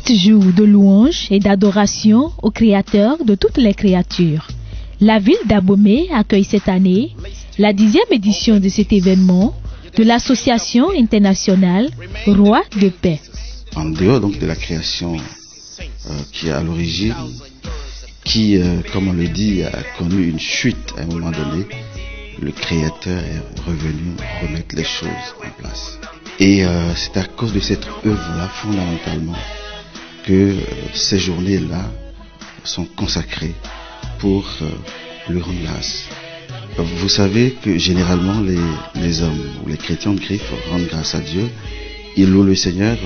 7 jours de louange et d'adoration au Créateur de toutes les créatures. La ville d'Abomey accueille cette année la 10e édition de cet événement de l'Association internationale Roi de Paix. En dehors donc de la création qui est à l'origine, qui, comme on le dit, a connu une chute à un moment donné, le Créateur est revenu remettre les choses en place. Et c'est à cause de cette œuvre-là, fondamentalement, que ces journées-là sont consacrées pour lui rendre grâce. Vous savez que généralement les hommes ou les chrétiens de Christ rendent grâce à Dieu. Ils louent le Seigneur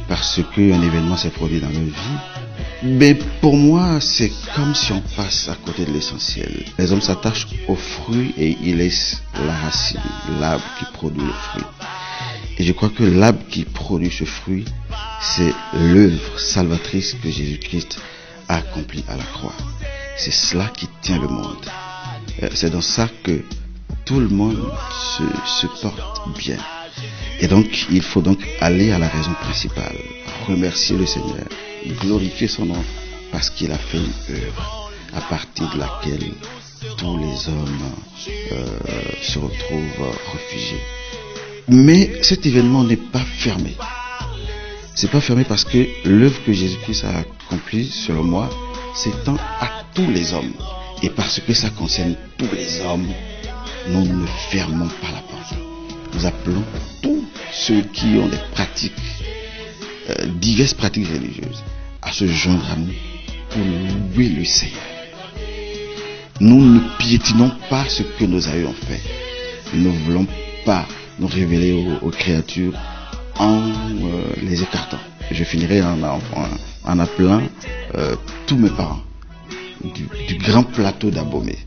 parce qu'un événement s'est produit dans leur vie. Mais pour moi, c'est comme si on passe à côté de l'essentiel. Les hommes s'attachent au fruit et ils laissent la racine, l'arbre qui produit le fruit. Et je crois que l'arbre qui produit ce fruit, c'est l'œuvre salvatrice que Jésus-Christ a accomplie à la croix. C'est cela qui tient le monde. C'est dans ça que tout le monde se porte bien. Et donc, il faut donc aller à la raison principale, remercier le Seigneur, glorifier son nom, parce qu'il a fait une œuvre à partir de laquelle tous les hommes se retrouvent réfugiés. Mais cet événement n'est pas fermé. C'est pas fermé parce que l'œuvre que Jésus-Christ a accomplie, selon moi, s'étend à tous les hommes. Et parce que ça concerne tous les hommes, nous ne fermons pas la porte. Nous appelons tous ceux qui ont des pratiques, diverses pratiques religieuses, à se joindre à nous pour louer le Seigneur. Nous ne piétinons pas ce que nos aïeux ont fait. Nous ne voulons pas nous révéler aux créatures en les écartant. Je finirai en appelant tous mes parents du grand plateau d'Abomey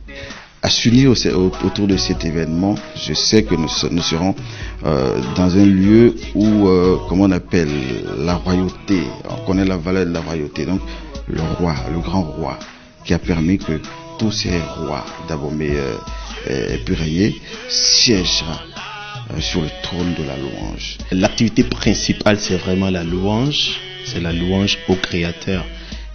à s'unir autour de cet événement. Je sais que nous serons dans un lieu où, comment on appelle, la royauté, on connaît la valeur de la royauté, donc le roi, le grand roi, qui a permis que tous ces rois d'Abomey aient pu régner, siégera sur le trône de la louange. L'activité principale, c'est vraiment la louange, c'est la louange au Créateur.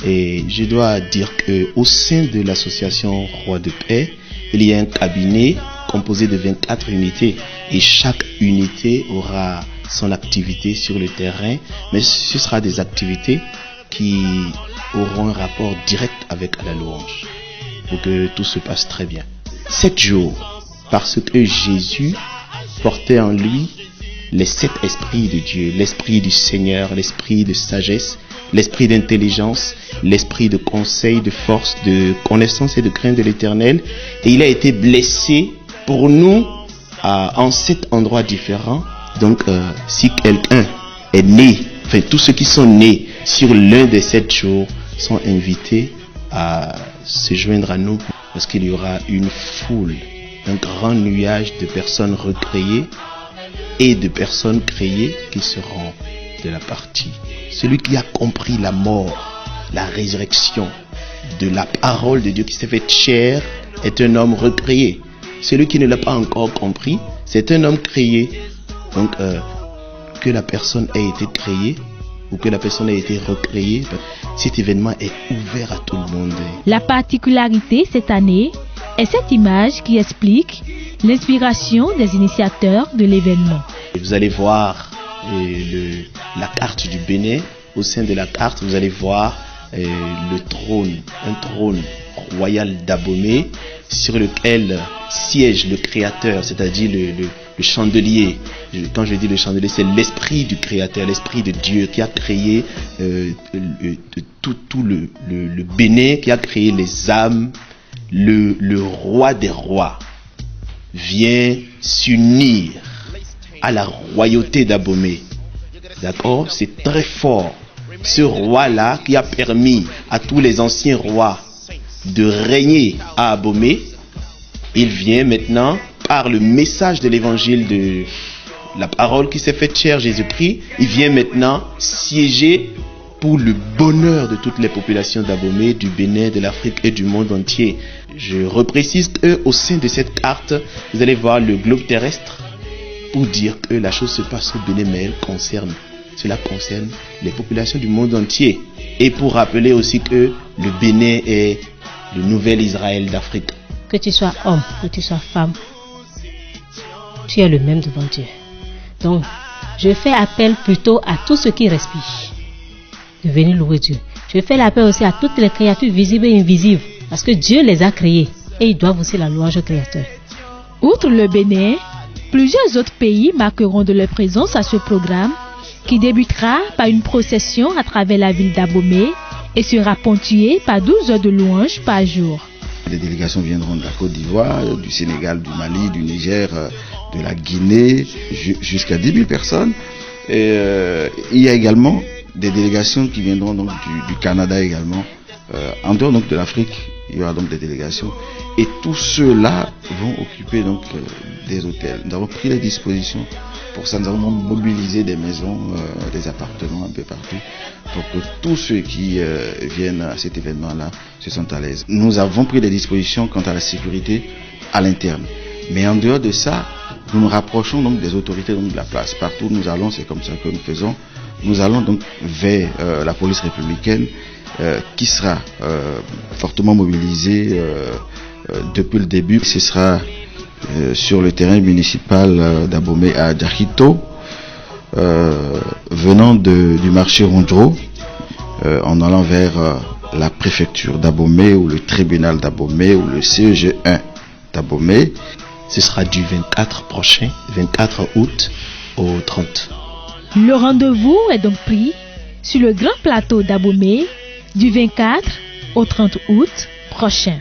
Et je dois dire qu'au sein de l'association Roi de Paix, il y a un cabinet composé de 24 unités et chaque unité aura son activité sur le terrain, mais ce sera des activités qui auront un rapport direct avec la louange pour que tout se passe très bien. 7 jours, parce que Jésus portait en lui les 7 esprits de Dieu, l'esprit du Seigneur, l'esprit de sagesse, l'esprit d'intelligence, l'esprit de conseil, de force, de connaissance et de crainte de l'Éternel. Et il a été blessé pour nous en 7 endroits différents. Donc, si quelqu'un est né, enfin tous ceux qui sont nés sur l'un des 7 jours sont invités à se joindre à nous parce qu'il y aura une foule, un grand nuage de personnes recréées et de personnes créées qui seront de la partie. Celui qui a compris la mort, la résurrection de la parole de Dieu qui s'est faite chair est un homme recréé. Celui qui ne l'a pas encore compris, c'est un homme créé. Donc, que la personne ait été créée ou que la personne ait été recréée, cet événement est ouvert à tout le monde. La particularité cette année est cette image qui explique l'inspiration des initiateurs de l'événement. Vous allez voir la carte du Bénin. Au sein de la carte, vous allez voir le trône, un trône royal d'Abomey sur lequel siège le Créateur, c'est-à-dire le chandelier. Quand je dis le chandelier, c'est l'esprit du Créateur, l'esprit de Dieu qui a créé tout le Bénin, qui a créé les âmes. Le roi des rois vient s'unir à la royauté d'Abomey. D'accord? C'est très fort. Ce roi-là qui a permis à tous les anciens rois de régner à Abomey, il vient maintenant, par le message de l'évangile de la parole qui s'est faite chair, Jésus-Christ, il vient maintenant siéger pour le bonheur de toutes les populations d'Abomey, du Bénin, de l'Afrique et du monde entier. Je reprécise qu'au sein de cette carte, vous allez voir le globe terrestre pour dire que la chose se passe au Bénin, mais elle concerne cela concerne les populations du monde entier. Et pour rappeler aussi que le Bénin est le nouvel Israël d'Afrique. Que tu sois homme, que tu sois femme, tu es le même devant Dieu. Donc, je fais appel plutôt à tous ceux qui respirent de venir louer Dieu. Je fais l'appel aussi à toutes les créatures visibles et invisibles, parce que Dieu les a créées et ils doivent aussi la louange au Créateur. Outre le Bénin, plusieurs autres pays marqueront de leur présence à ce programme qui débutera par une procession à travers la ville d'Abomey et sera ponctué par 12 heures de louange par jour. Les délégations viendront de la Côte d'Ivoire, du Sénégal, du Mali, du Niger, de la Guinée, jusqu'à 10 000 personnes. Et il y a également des délégations qui viendront donc du Canada également. En dehors donc de l'Afrique, il y aura donc des délégations. Et tous ceux-là vont occuper donc des hôtels. Nous avons pris les dispositions pour ça. Nous avons mobilisé des maisons, des appartements un peu partout pour que tous ceux qui viennent à cet événement-là se sentent à l'aise. Nous avons pris des dispositions quant à la sécurité à l'interne. Mais en dehors de ça, nous nous rapprochons donc des autorités donc de la place. Partout où nous allons, c'est comme ça que nous faisons. Nous allons donc vers la police républicaine qui sera fortement mobilisée depuis le début. Ce sera sur le terrain municipal d'Abomey à Djahito, venant du marché Rondro, en allant vers la préfecture d'Abomey ou le tribunal d'Abomey ou le CEG 1 d'Abomey. Ce sera du 24 août au 30. Le rendez-vous est donc pris sur le grand plateau d'Abomey du 24 au 30 août prochain.